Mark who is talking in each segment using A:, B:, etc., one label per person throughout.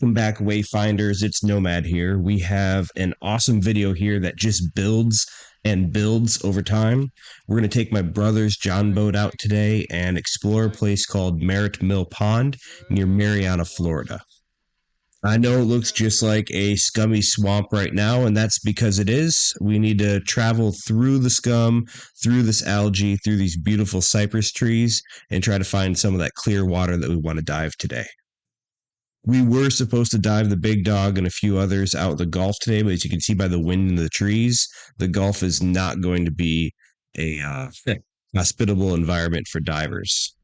A: Welcome back, Wayfinders. It's Nomad here. We have an awesome video here that just builds and builds over time. We're going to take my brother's John boat out today and explore a place called Merritt Mill Pond near Marianna, Florida. I know it looks just like a scummy swamp right now, and that's because it is. We need to travel through the scum, through this algae, through these beautiful cypress trees, and try to find some of that clear water that we want to dive today. We were supposed to dive the Big Dog and a few others out the Gulf today, but as you can see by the wind and the trees, the Gulf is not going to be a hospitable environment for divers.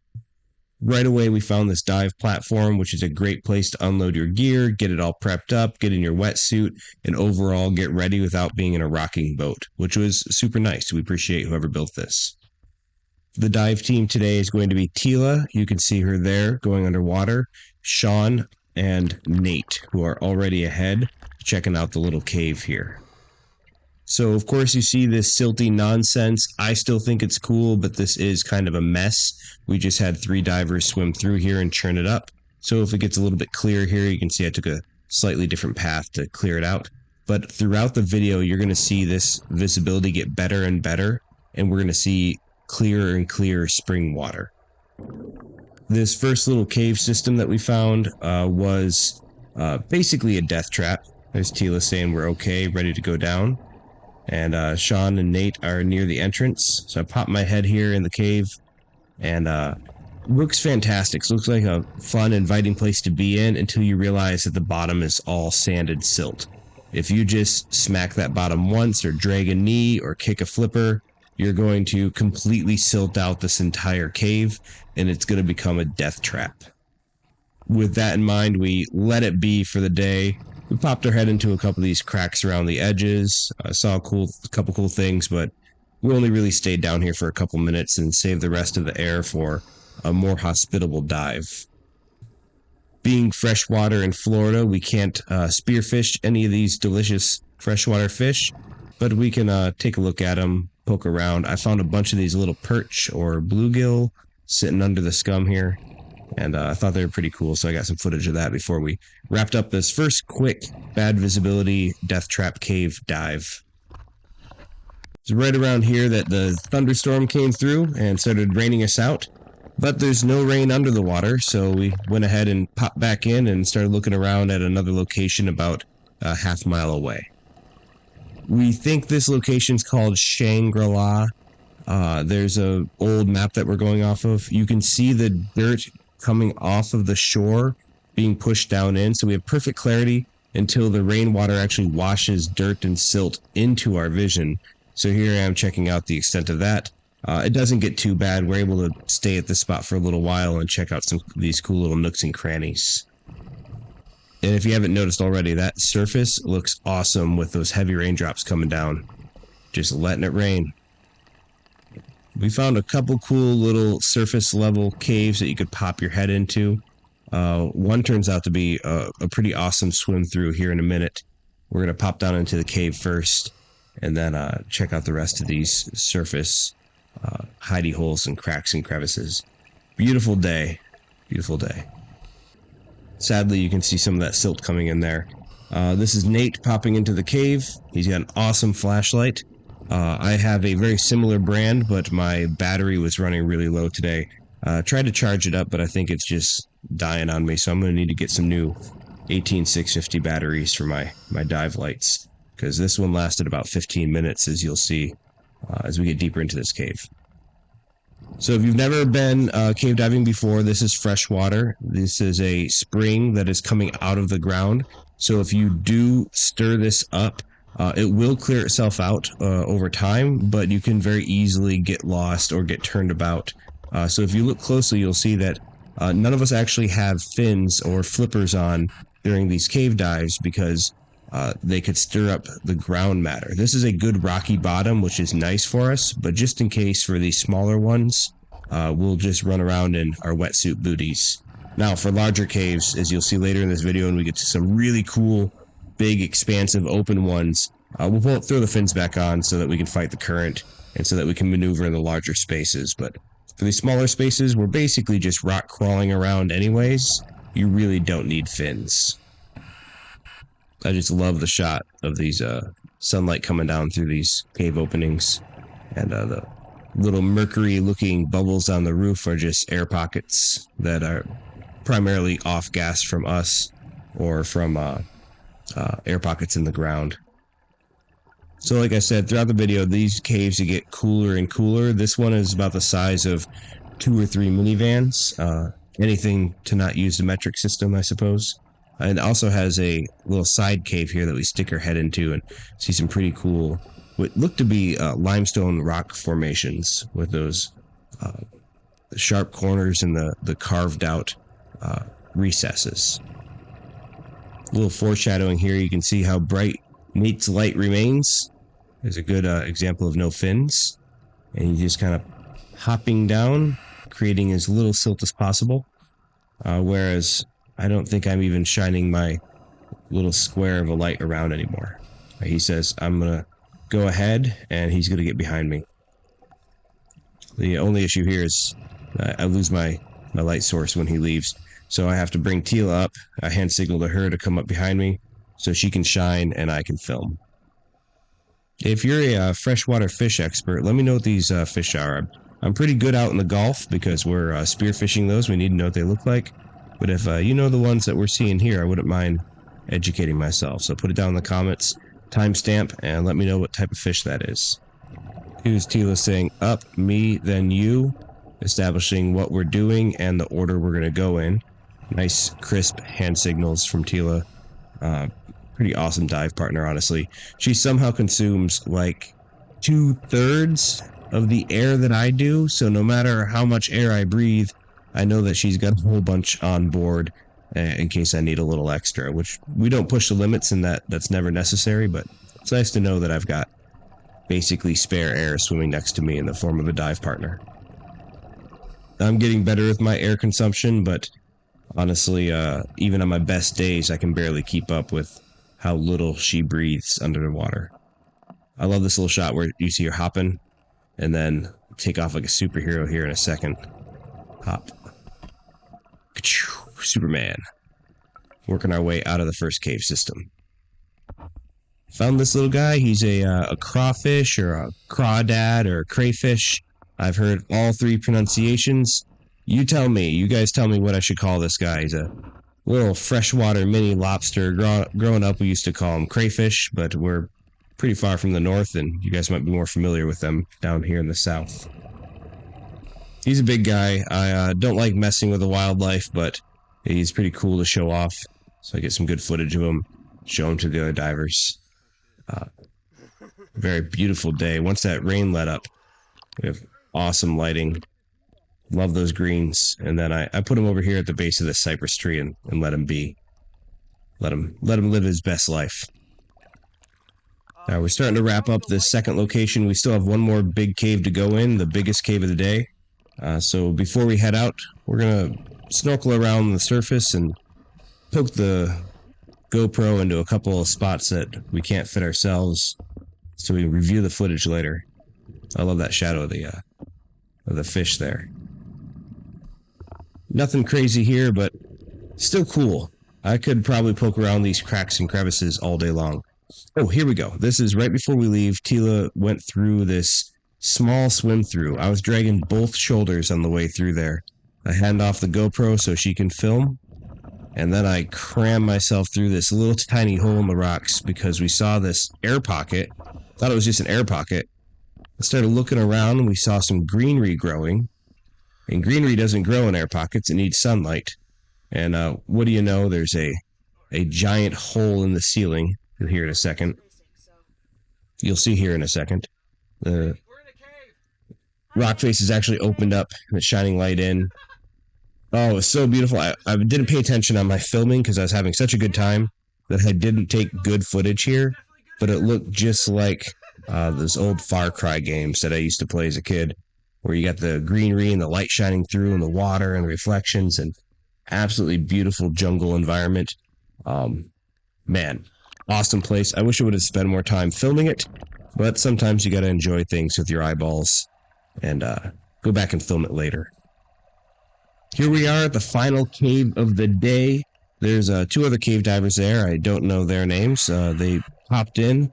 A: Right away, we found this dive platform, which is a great place to unload your gear, get it all prepped up, get in your wetsuit, and overall get ready without being in a rocking boat, which was super nice. We appreciate whoever built this. The dive team today is going to be Tila. You can see her there going underwater. Sean and Nate, who are already ahead, checking out the little cave here. So, of course, you see this silty nonsense. I still think it's cool, but this is kind of a mess. We just had 3 divers swim through here and churn it up. So if it gets a little bit clearer here, you can see I took a slightly different path to clear it out. But throughout the video, you're going to see this visibility get better and better, and we're going to see clearer and clearer spring water. This first little cave system that we found was basically a death trap. There's Tila saying we're okay, ready to go down. And Sean and Nate are near the entrance. So I pop my head here in the cave, and looks fantastic. So it looks like a fun, inviting place to be in until you realize that the bottom is all sanded silt. If you just smack that bottom once, or drag a knee, or kick a flipper, you're going to completely silt out this entire cave, and it's going to become a death trap. With that in mind, we let it be for the day. We popped our head into a couple of these cracks around the edges, saw a couple cool things, but we only really stayed down here for a couple minutes and saved the rest of the air for a more hospitable dive. Being freshwater in Florida, we can't spearfish any of these delicious freshwater fish, but we can take a look at them, poke around. I found a bunch of these little perch or bluegill sitting under the scum here, and I thought they were pretty cool, so I got some footage of that before we wrapped up this first quick, bad visibility death trap cave dive. It's right around here that the thunderstorm came through and started raining us out, but there's no rain under the water, so we went ahead and popped back in and started looking around at another location about a half-mile away. We think this location's called Shangri-La. There's an old map that we're going off of. You can see the dirt coming off of the shore being pushed down in, so we have perfect clarity until the rainwater actually washes dirt and silt into our vision. So here I am checking out the extent of that. It doesn't get too bad. We're able to stay at this spot for a little while and check out some of these cool little nooks and crannies. And if you haven't noticed already, that surface looks awesome with those heavy raindrops coming down. Just letting it rain. We found a couple cool little surface level caves that you could pop your head into. One turns out to be a pretty awesome swim through here in a minute. We're going to pop down into the cave first, and then check out the rest of these surface hidey holes and cracks and crevices. Beautiful day. Beautiful day. Sadly, you can see some of that silt coming in there. This is Nate popping into the cave. He's got an awesome flashlight. I have a very similar brand, but my battery was running really low today. Tried to charge it up, but I think it's just dying on me, so I'm going to need to get some new 18650 batteries for my dive lights, because this one lasted about 15 minutes, as you'll see as we get deeper into this cave. So if you've never been cave diving before, this is fresh water. This is a spring that is coming out of the ground. So if you do stir this up, it will clear itself out over time, but you can very easily get lost or get turned about. So if you look closely, you'll see that none of us actually have fins or flippers on during these cave dives because they could stir up the ground matter. This is a good rocky bottom, which is nice for us, but just in case for these smaller ones, we'll just run around in our wetsuit booties. Now, for larger caves, as you'll see later in this video, when we get to some really cool, big, expansive, open ones, we'll throw the fins back on so that we can fight the current and so that we can maneuver in the larger spaces. But for these smaller spaces, we're basically just rock crawling around anyways. You really don't need fins. I just love the shot of these sunlight coming down through these cave openings, and the little mercury-looking bubbles on the roof are just air pockets that are primarily off gas from us or from air pockets in the ground. So like I said, throughout the video, these caves get cooler and cooler. This one is about the size of 2 or 3 minivans. Anything to not use the metric system, I suppose. And it also has a little side cave here that we stick our head into and see some pretty cool, what look to be limestone rock formations with those sharp corners and the carved out recesses. A little foreshadowing here, you can see how bright Nate's light remains. There's a good example of no fins. And he's just kind of hopping down, creating as little silt as possible. Whereas I don't think I'm even shining my little square of a light around anymore. He says, I'm going to go ahead, and he's going to get behind me. The only issue here is I lose my light source when he leaves. So I have to bring Tila up. I hand signal to her to come up behind me so she can shine and I can film. If you're a freshwater fish expert, let me know what these fish are. I'm pretty good out in the Gulf because we're spearfishing those. We need to know what they look like. But if you know the ones that we're seeing here, I wouldn't mind educating myself. So put it down in the comments, timestamp, and let me know what type of fish that is. Here's Tila saying, up, me, then you, establishing what we're doing and the order we're going to go in. Nice, crisp hand signals from Tila. Pretty awesome dive partner, honestly. She somehow consumes like 2/3 of the air that I do, so no matter how much air I breathe, I know that she's got a whole bunch on board in case I need a little extra, which we don't push the limits and that's never necessary, but it's nice to know that I've got basically spare air swimming next to me in the form of a dive partner. I'm getting better with my air consumption, but honestly, even on my best days, I can barely keep up with how little she breathes under the water. I love this little shot where you see her hopping and then take off like a superhero here in a second. Hop. Superman. Working our way out of the first cave system. Found this little guy. He's a crawfish or a crawdad or a crayfish. I've heard all 3 pronunciations. You tell me. You guys tell me what I should call this guy. He's a little freshwater mini lobster. Growing up, we used to call him crayfish, but we're pretty far from the north, and you guys might be more familiar with them down here in the south. He's a big guy. I don't like messing with the wildlife, but he's pretty cool to show off. So I get some good footage of him, show him to the other divers. Very beautiful day. Once that rain let up, we have awesome lighting. Love those greens. And then I put him over here at the base of this cypress tree and let him be. Let him live his best life. We're starting to wrap up this second location. We still have one more big cave to go in, the biggest cave of the day. So before we head out, we're going to snorkel around the surface and poke the GoPro into a couple of spots that we can't fit ourselves so we can review the footage later. I love that shadow of the fish there. Nothing crazy here, but still cool. I could probably poke around these cracks and crevices all day long. Oh, here we go. This is right before we leave. Tila went through this small swim through. I was dragging both shoulders on the way through there. I hand off the GoPro so she can film, and then I cram myself through this little tiny hole in the rocks because we saw this air pocket. Thought it was just an air pocket. I started looking around and we saw some greenery growing. And greenery doesn't grow in air pockets, it needs sunlight. And what do you know, there's a giant hole in the ceiling. You'll hear in a second. You'll see here in a second. The rock face is actually opened up and it's shining light in. Oh, it's so beautiful. I didn't pay attention on my filming because I was having such a good time that I didn't take good footage here. But it looked just like those old Far Cry games that I used to play as a kid, where you got the greenery and the light shining through and the water and the reflections and absolutely beautiful jungle environment. Man, awesome place. I wish I would have spent more time filming it, but sometimes you got to enjoy things with your eyeballs and go back and film it later. Here we are at the final cave of the day. There's two other cave divers there. I don't know their names. They popped in,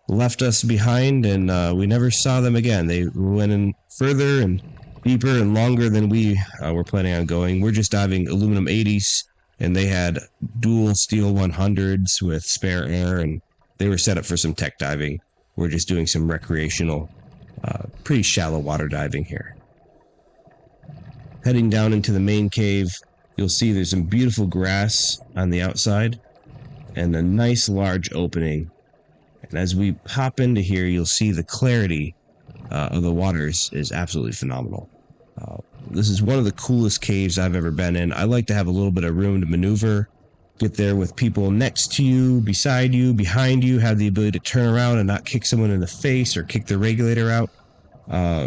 A: left us behind, and we never saw them again. They went in further and deeper and longer than we were planning on going. We're just diving aluminum 80s, and they had dual steel 100s with spare air, and they were set up for some tech diving. We're just doing some recreational, pretty shallow water diving here. Heading down into the main cave, you'll see there's some beautiful grass on the outside and a nice large opening. And as we pop into here, you'll see the clarity of the waters is absolutely phenomenal. This is one of the coolest caves I've ever been in. I like to have a little bit of room to maneuver, get there with people next to you, beside you, behind you, have the ability to turn around and not kick someone in the face or kick the regulator out.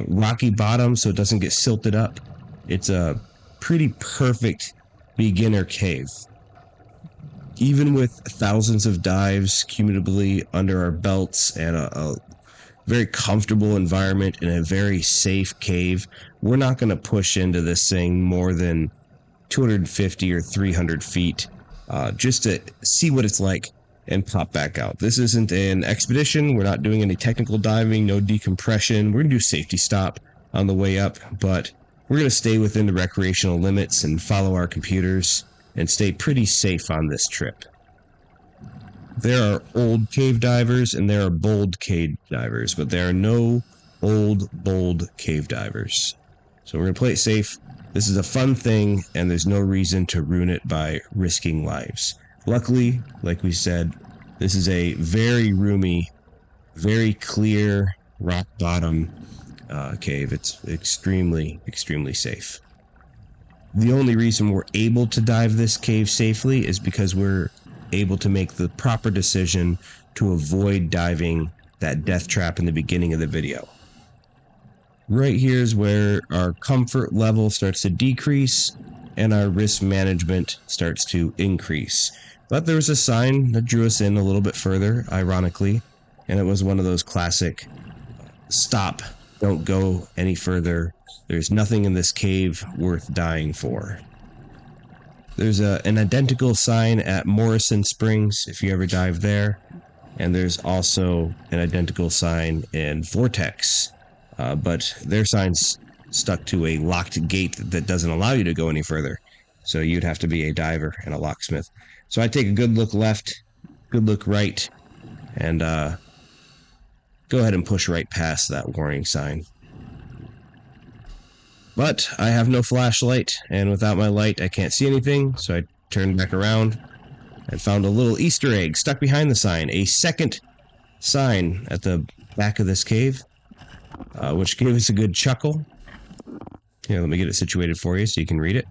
A: Rocky bottom so it doesn't get silted up. It's a pretty perfect beginner cave. Even with thousands of dives cumulatively under our belts and a very comfortable environment in a very safe cave, we're not going to push into this thing more than 250 or 300 feet just to see what it's like and pop back out. This isn't an expedition. We're not doing any technical diving, no decompression. We're going to do safety stop on the way up, but we're going to stay within the recreational limits and follow our computers and stay pretty safe on this trip. There are old cave divers and there are bold cave divers, but there are no old, bold cave divers. So we're going to play it safe. This is a fun thing, and there's no reason to ruin it by risking lives. Luckily, like we said, this is a very roomy, very clear rock bottom cave. It's extremely, extremely safe. The only reason we're able to dive this cave safely is because we're able to make the proper decision to avoid diving that death trap in the beginning of the video. Right here is where our comfort level starts to decrease and our risk management starts to increase. But there was a sign that drew us in a little bit further, ironically, and it was one of those classic stop, don't go any further. There's nothing in this cave worth dying for. There's an identical sign at Morrison Springs, if you ever dive there. And there's also an identical sign in Vortex. But their sign's stuck to a locked gate that doesn't allow you to go any further. So you'd have to be a diver and a locksmith. So I take a good look left, good look right, and go ahead and push right past that warning sign. But I have no flashlight, and without my light I can't see anything, so I turned back around and found a little Easter egg stuck behind the sign, a second sign at the back of this cave, which gave us a good chuckle. Here, let me get it situated for you so you can read it.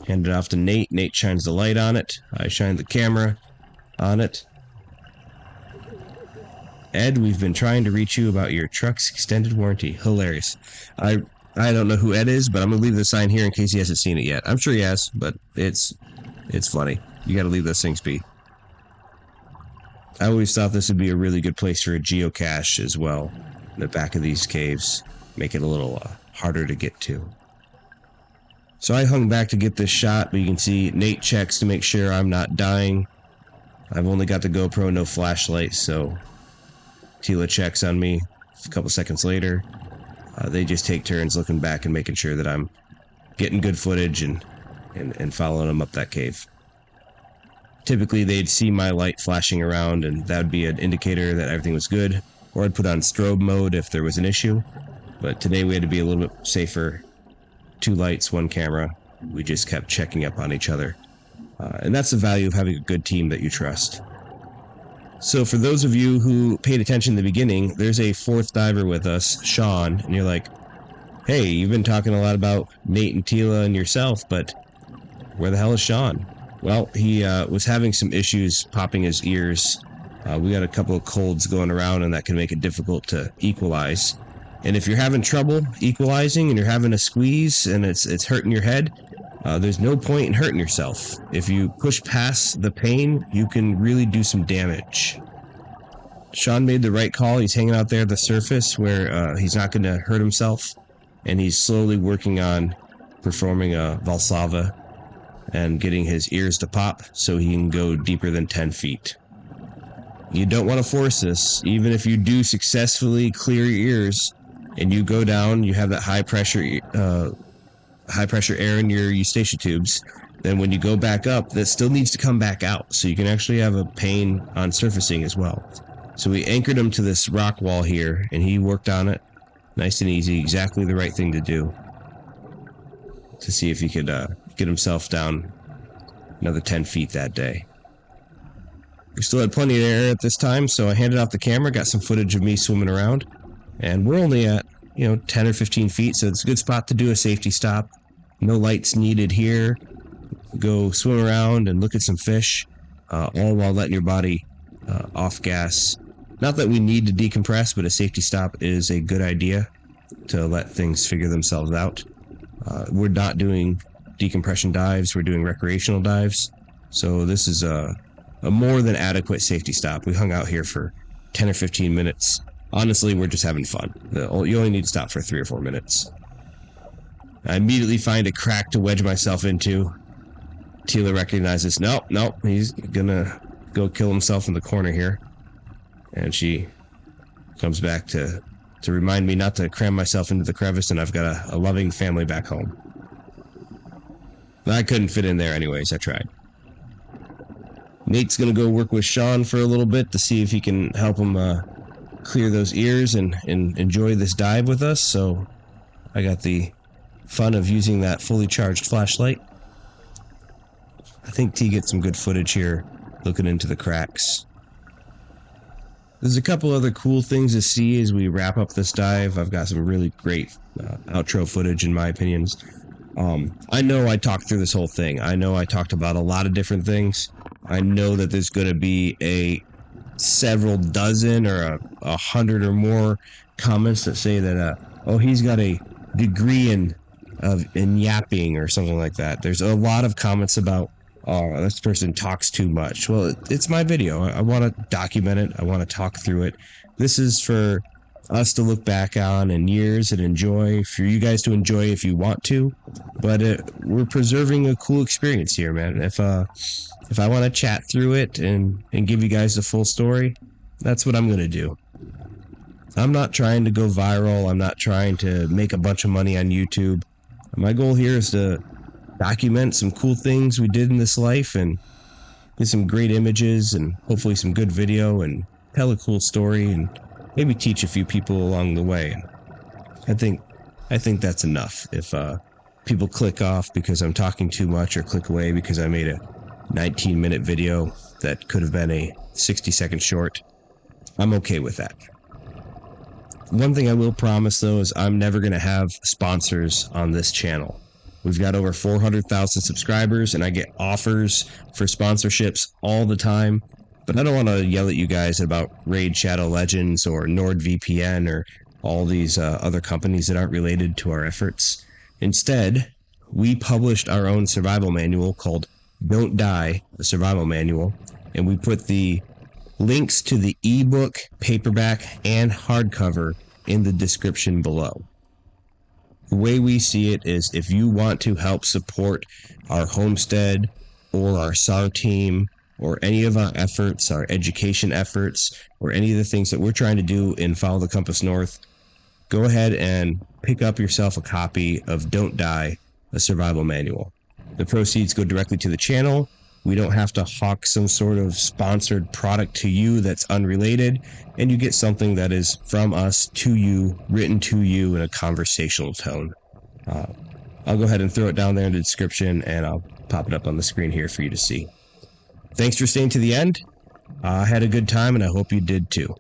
A: Hand it off to Nate. Nate shines the light on it. I shine the camera on it. Ed, we've been trying to reach you about your truck's extended warranty. Hilarious. I don't know who Ed is, but I'm going to leave the sign here in case he hasn't seen it yet. I'm sure he has, but it's funny. You got to leave those things be. I always thought this would be a really good place for a geocache as well. In the back of these caves. Make it a little harder to get to. So I hung back to get this shot, but you can see Nate checks to make sure I'm not dying. I've only got the GoPro, no flashlight, so Tila checks on me a couple seconds later. They just take turns looking back and making sure that I'm getting good footage and following them up that cave. Typically, they'd see my light flashing around, and that would be an indicator that everything was good, or I'd put on strobe mode if there was an issue. But today we had to be a little bit safer. 2 lights, 1 camera. We just kept checking up on each other. And that's the value of having a good team that you trust. So for those of you who paid attention in the beginning, there's a 4th diver with us, Sean, and you're like, hey, you've been talking a lot about Nate and Tila and yourself, but where the hell is Sean? Well, he was having some issues popping his ears. We got a couple of colds going around, and that can make it difficult to equalize. And if you're having trouble equalizing and you're having a squeeze and it's hurting your head, there's no point in hurting yourself. If you push past the pain, you can really do some damage. Sean made the right call. He's hanging out there at the surface where he's not going to hurt himself. And he's slowly working on performing a Valsalva. and getting his ears to pop so he can go deeper than 10 feet. You don't want to force this. Even if you do successfully clear your ears and you go down, you have that high pressure air in your eustachian tubes, then when you go back up, that still needs to come back out. So you can actually have a pain on surfacing as well. So we anchored him to this rock wall here, and he worked on it. Nice and easy, exactly the right thing to do. To see if he could get himself down another 10 feet that day. We still had plenty of air at this time, so I handed off the camera, got some footage of me swimming around, and we're only at 10 or 15 feet, so it's a good spot to do a safety stop. No lights needed here. Go swim around and look at some fish, all while letting your body off gas. Not that we need to decompress, but a safety stop is a good idea to let things figure themselves out. We're not doing decompression dives, we're doing recreational dives, so this is a more than adequate safety stop. We hung out here for 10 or 15 minutes. Honestly, we're just having fun. You only need to stop for 3 or 4 minutes. I immediately find a crack to wedge myself into. Tila recognizes, nope, he's gonna go kill himself in the corner here. And she comes back to remind me not to cram myself into the crevice, and I've got a loving family back home. But I couldn't fit in there anyways, I tried. Nate's gonna go work with Sean for a little bit to see if he can help him clear those ears and enjoy this dive with us. So I got the fun of using that fully charged flashlight. I think T gets some good footage here looking into the cracks. There's a couple other cool things to see as we wrap up this dive. I've got some really great outro footage in my opinions. I know I talked through this whole thing. I know I talked about a lot of different things. I know that there's going to be several dozen or 100 or more comments that say that, he's got a degree in yapping or something like that. There's a lot of comments about, this person talks too much. Well, it's my video. I want to document it. I want to talk through it. This is for us to look back on in years and enjoy, for you guys to enjoy if you want to. But we're preserving a cool experience here, man. If I want to chat through it and give you guys the full story, that's what I'm going to do. I'm not trying to go viral. I'm not trying to make a bunch of money on YouTube. My goal here is to document some cool things we did in this life and get some great images and hopefully some good video and tell a cool story and maybe teach a few people along the way. I think that's enough. If people click off because I'm talking too much or click away because I made a 19-minute video that could have been a 60-second short, I'm okay with that. One thing I will promise, though, is I'm never going to have sponsors on this channel. We've got over 400,000 subscribers, and I get offers for sponsorships all the time. But I don't want to yell at you guys about Raid Shadow Legends or NordVPN or all these other companies that aren't related to our efforts. Instead, we published our own survival manual called Don't Die, the Survival Manual, and we put the links to the ebook, paperback, and hardcover in the description below. The way we see it is if you want to help support our homestead or our SAR team or any of our efforts, our education efforts, or any of the things that we're trying to do in Follow the Compass North, go ahead and pick up yourself a copy of Don't Die, a Survival Manual. The proceeds go directly to the channel. We don't have to hawk some sort of sponsored product to you that's unrelated, and you get something that is from us to you, written to you in a conversational tone. I'll go ahead and throw it down there in the description, and I'll pop it up on the screen here for you to see. Thanks for staying to the end. I had a good time, and I hope you did too.